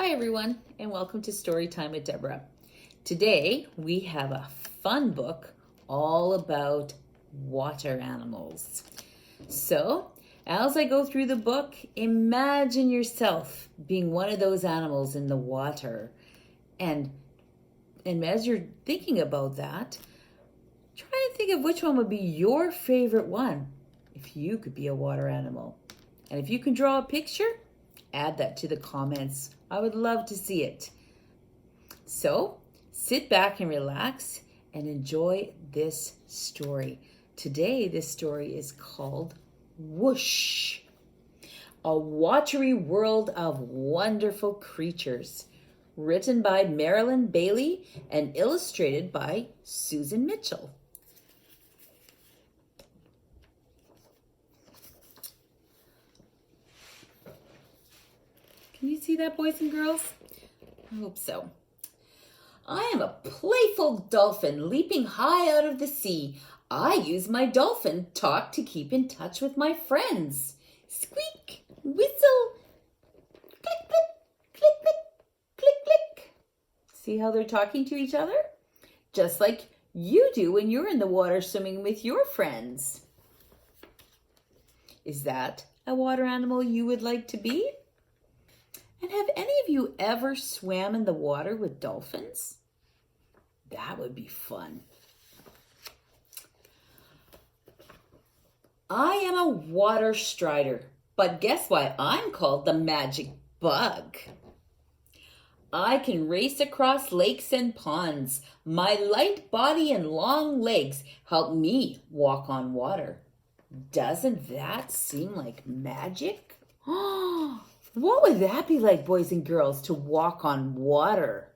Hi everyone, and welcome to Storytime with Deborah. Today we have a fun book all about water animals. So, as I go through the book, imagine yourself being one of those animals in the water. And as you're thinking about that, try and think of which one would be your favorite one if you could be a water animal. And if you can draw a picture, add that to the comments. I would love to see it. So sit back and relax and enjoy this story. Today, this story is called Whoosh, a watery world of wonderful creatures, written by Marilyn, Baillie, and illustrated by Susan Mitchell. Can you see that, boys and girls? I hope so. I am a playful dolphin leaping high out of the sea. I use my dolphin talk to keep in touch with my friends. Squeak, whistle, click, click, click, click, click, click. See how they're talking to each other? Just like you do when you're in the water swimming with your friends. Is that a water animal you would like to be? And have any of you ever swam in the water with dolphins? That would be fun. I am a water strider, but guess why I'm called the magic bug? I can race across lakes and ponds. My light body and long legs help me walk on water. Doesn't that seem like magic? Oh, what would that be like, boys and girls, to walk on water?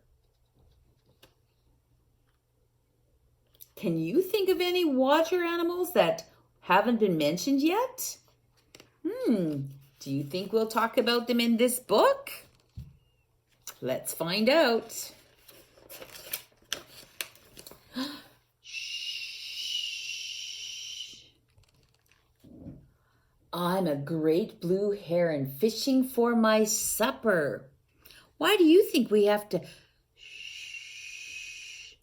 Can you think of any water animals that haven't been mentioned yet? Do you think we'll talk about them in this book? Let's find out. I'm a great blue heron fishing for my supper. Why do you think we have to shh?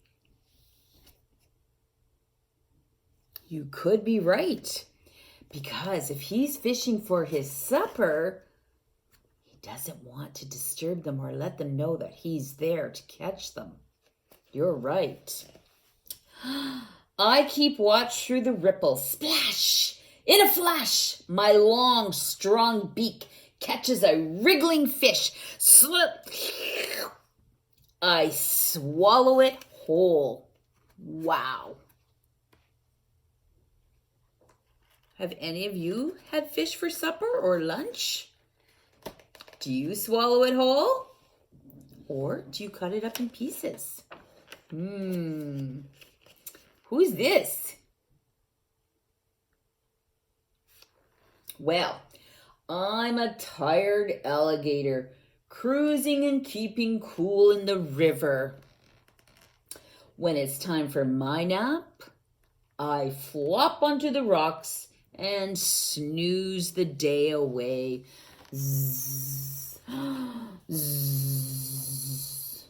You could be right. Because if he's fishing for his supper, he doesn't want to disturb them or let them know that he's there to catch them. You're right. I keep watch through the ripples. Splash! In a flash, my long, strong beak catches a wriggling fish. Slip! I swallow it whole. Wow. Have any of you had fish for supper or lunch? Do you swallow it whole? Or do you cut it up in pieces? Who's this? Well, I'm a tired alligator cruising and keeping cool in the river. When it's time for my nap, I flop onto the rocks and snooze the day away. Zzz, zzz.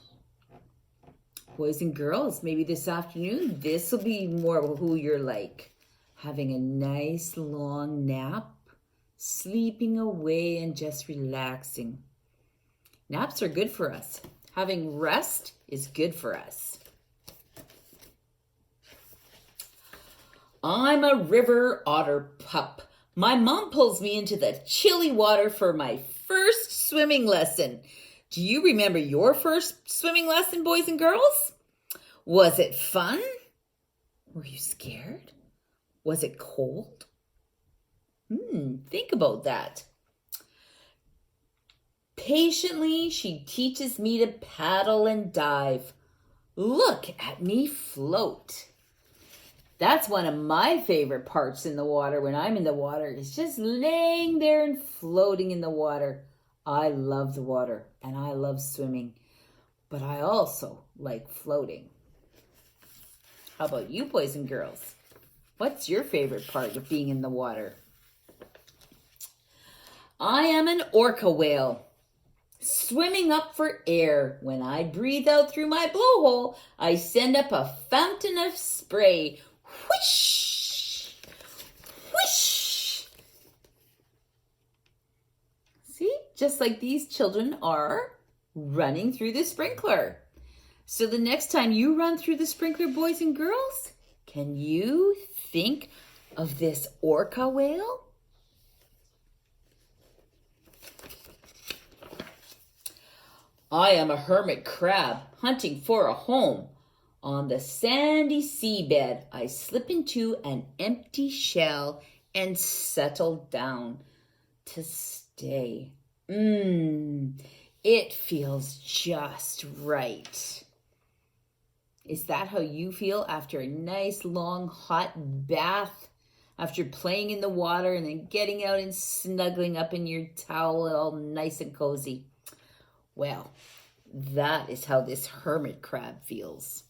Boys and girls, maybe this afternoon, this will be more of who you're like. Having a nice long nap, sleeping away and just relaxing. Naps are good for us. Having rest is good for us. I'm a river otter pup. My mom pulls me into the chilly water for my first swimming lesson. Do you remember your first swimming lesson, boys and girls? Was it fun? Were you scared? Was it cold? Think about that. Patiently, she teaches me to paddle and dive. Look at me float. That's one of my favorite parts in the water when I'm in the water, is just laying there and floating in the water. I love the water and I love swimming, but I also like floating. How about you, boys and girls? What's your favorite part of being in the water? I am an orca whale. swimming up for air. When I breathe out through my blowhole, I send up a fountain of spray. Whoosh! Whoosh! See, just like these children are running through the sprinkler. So the next time you run through the sprinkler, boys and girls, can you think of this orca whale? I am a hermit crab hunting for a home. On the sandy seabed, I slip into an empty shell and settle down to stay. It feels just right. Is that how you feel after a nice, long, hot bath? After playing in the water and then getting out and snuggling up in your towel all nice and cozy? Well, that is how this hermit crab feels.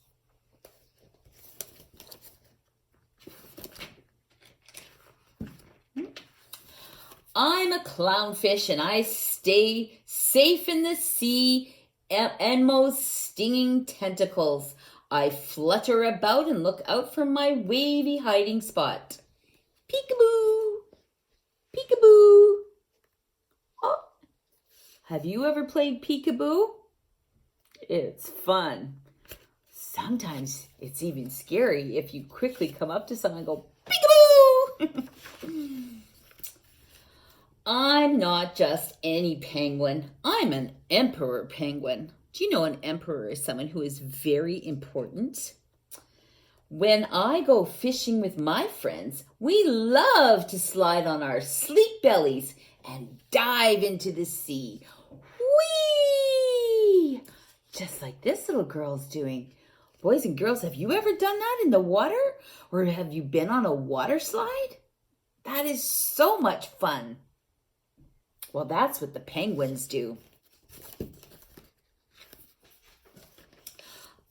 I'm a clownfish and I stay safe in the sea and most stinging tentacles. I flutter about and look out for my wavy hiding spot. Peekaboo! Peekaboo! Oh, have you ever played peekaboo? It's fun. Sometimes it's even scary if you quickly come up to someone and go, peekaboo! I'm not just any penguin. I'm an emperor penguin. Do you know an emperor is someone who is very important? When I go fishing with my friends, we love to slide on our sleek bellies and dive into the sea. Whee! Just like this little girl's doing. Boys and girls, have you ever done that in the water? Or have you been on a water slide? That is so much fun. Well, that's what the penguins do.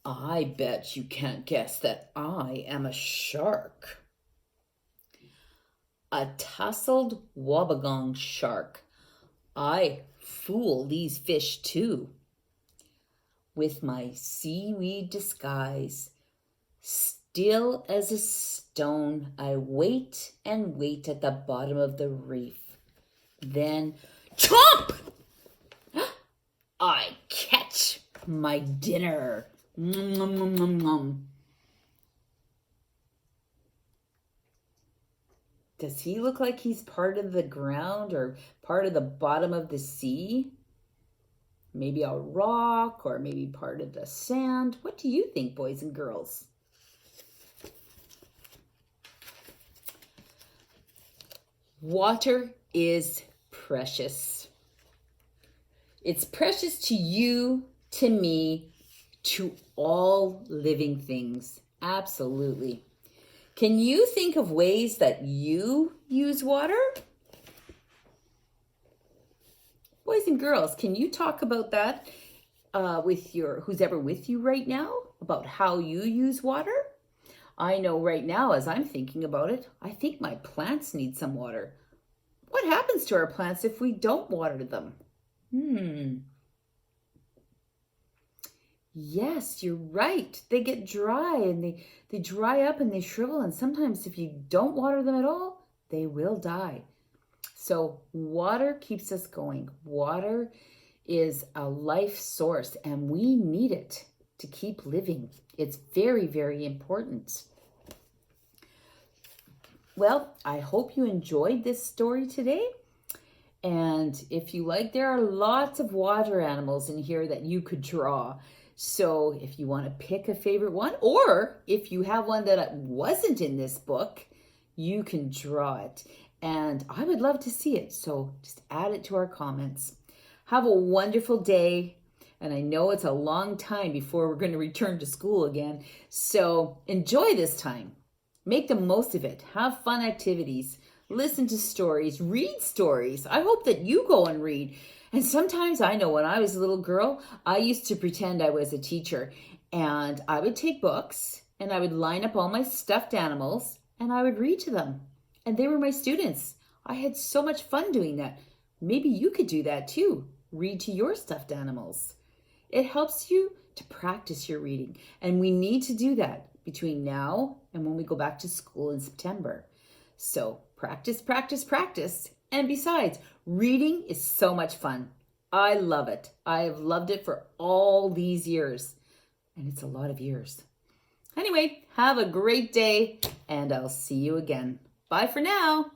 I bet you can't guess that I am a shark. A tussled wobbegong shark. I fool these fish too. With my seaweed disguise, still as a stone, I wait and wait at the bottom of the reef. Then, chomp! I catch my dinner. Nom, nom, nom, nom, nom. Does he look like he's part of the ground or part of the bottom of the sea? Maybe a rock or maybe part of the sand. What do you think, boys and girls? Water is precious. It's precious to you, to me, to all living things. Absolutely. Can you think of ways that you use water? Boys and girls, can you talk about that with who's ever with you right now, about how you use water? I know right now, as I'm thinking about it, I think my plants need some water. What happens to our plants if we don't water them? Yes, you're right. They get dry and they dry up and they shrivel. And sometimes if you don't water them at all, they will die. So water keeps us going. Water is a life source and we need it to keep living. It's very, very important. Well, I hope you enjoyed this story today. And if you like, there are lots of water animals in here that you could draw. So if you want to pick a favorite one, or if you have one that wasn't in this book, you can draw it. And I would love to see it. So just add it to our comments. Have a wonderful day. And I know it's a long time before we're going to return to school again. So enjoy this time. Make the most of it. Have fun activities. Listen to stories. Read stories. I hope that you go and read. And sometimes I know when I was a little girl, I used to pretend I was a teacher. And I would take books and I would line up all my stuffed animals and I would read to them. And they were my students. I had so much fun doing that. Maybe you could do that too. read to your stuffed animals. It helps you to practice your reading, and we need to do that between now and when we go back to school in September. So practice, practice, practice. And besides, reading is so much fun. I love it. I have loved it for all these years. And it's a lot of years. Anyway, have a great day, and I'll see you again. Bye for now.